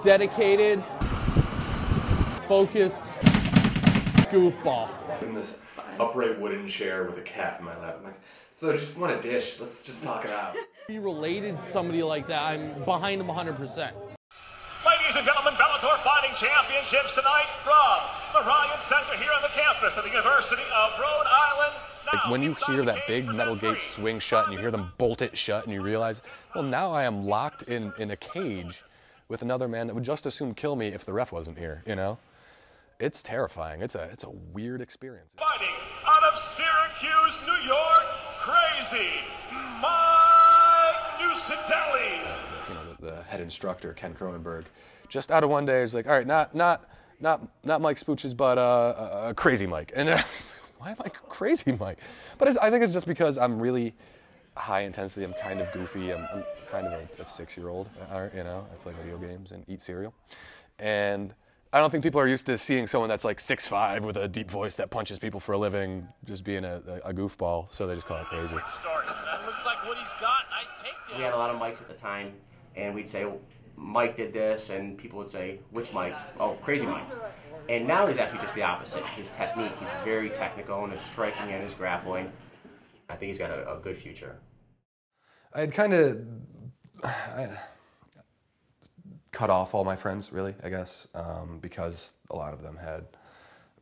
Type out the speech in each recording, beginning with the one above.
dedicated, focused goofball. In this upright wooden chair with a cat in my lap. I'm like, so I just want a dish. Let's just talk it out. If you related to somebody like that, I'm behind him 100%. Ladies and gentlemen, Bellator Fighting Championships tonight from the Ryan Center here on the campus of the University of Rhode Island. Like when you hear that big metal gate swing shut and you hear them bolt it shut and you realize, well, now I am locked in a cage with another man that would just as soon kill me if the ref wasn't here, you know? It's terrifying. It's a weird experience. Fighting out of Syracuse, New York, crazy Mike Mucitelli. You know, the head instructor, Ken Cronenberg, just out of one day, he's like, all right, not Mike Spooches, but Crazy Mike. And I was, why am I Crazy Mike? But I think it's just because I'm really high intensity. I'm kind of goofy. I'm kind of a 6-year-old. You know, I play video games and eat cereal. And I don't think people are used to seeing someone that's like 6'5" with a deep voice that punches people for a living just being a goofball, so they just call it crazy. That looks like what he's got. Nice takedown. We had a lot of mics at the time, and we'd say, Mike did this, and people would say, which Mike? Oh, Crazy Mike. And now he's actually just the opposite. His technique, he's very technical in his striking and his grappling. I think he's got a good future. I had kind of cut off all my friends, really, I guess, because a lot of them had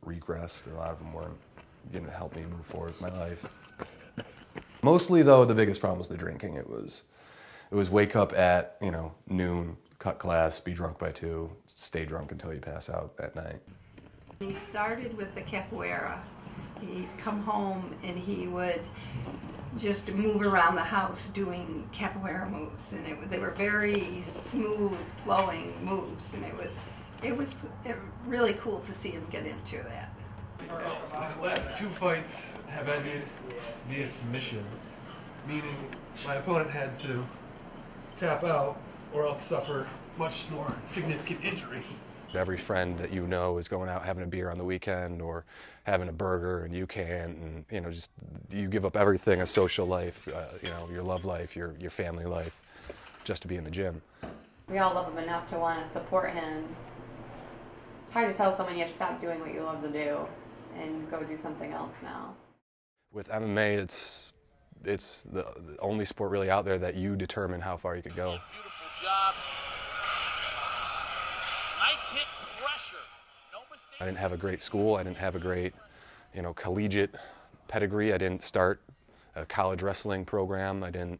regressed and a lot of them weren't going to help me move forward with my life. Mostly, though, the biggest problem was the drinking. It was wake up at, you know, noon, cut class, be drunk by 2, stay drunk until you pass out at night. He started with the capoeira. He'd come home and he would just move around the house doing capoeira moves, and they were very smooth, flowing moves, and it was really cool to see him get into that. My last 2 fights have ended via submission, meaning my opponent had to tap out or else suffer much more significant injury. Every friend that you know is going out having a beer on the weekend or having a burger, and you can't, and you know, just you give up everything, a social life, you know, your love life, your family life, just to be in the gym. We all love him enough to want to support him. It's hard to tell someone you have to stop doing what you love to do and go do something else now. With MMA, it's the only sport really out there that you determine how far you could go. Beautiful job. Nice hit, pressure. No mistake. I didn't have a great school. I didn't have a great, you know, collegiate pedigree. I didn't start a college wrestling program. I didn't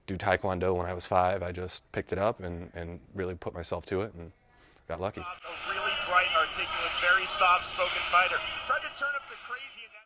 do taekwondo when I was 5. I just picked it up and really put myself to it and got lucky. A really bright, articulate, very soft-spoken fighter. Tried to turn up the crazy.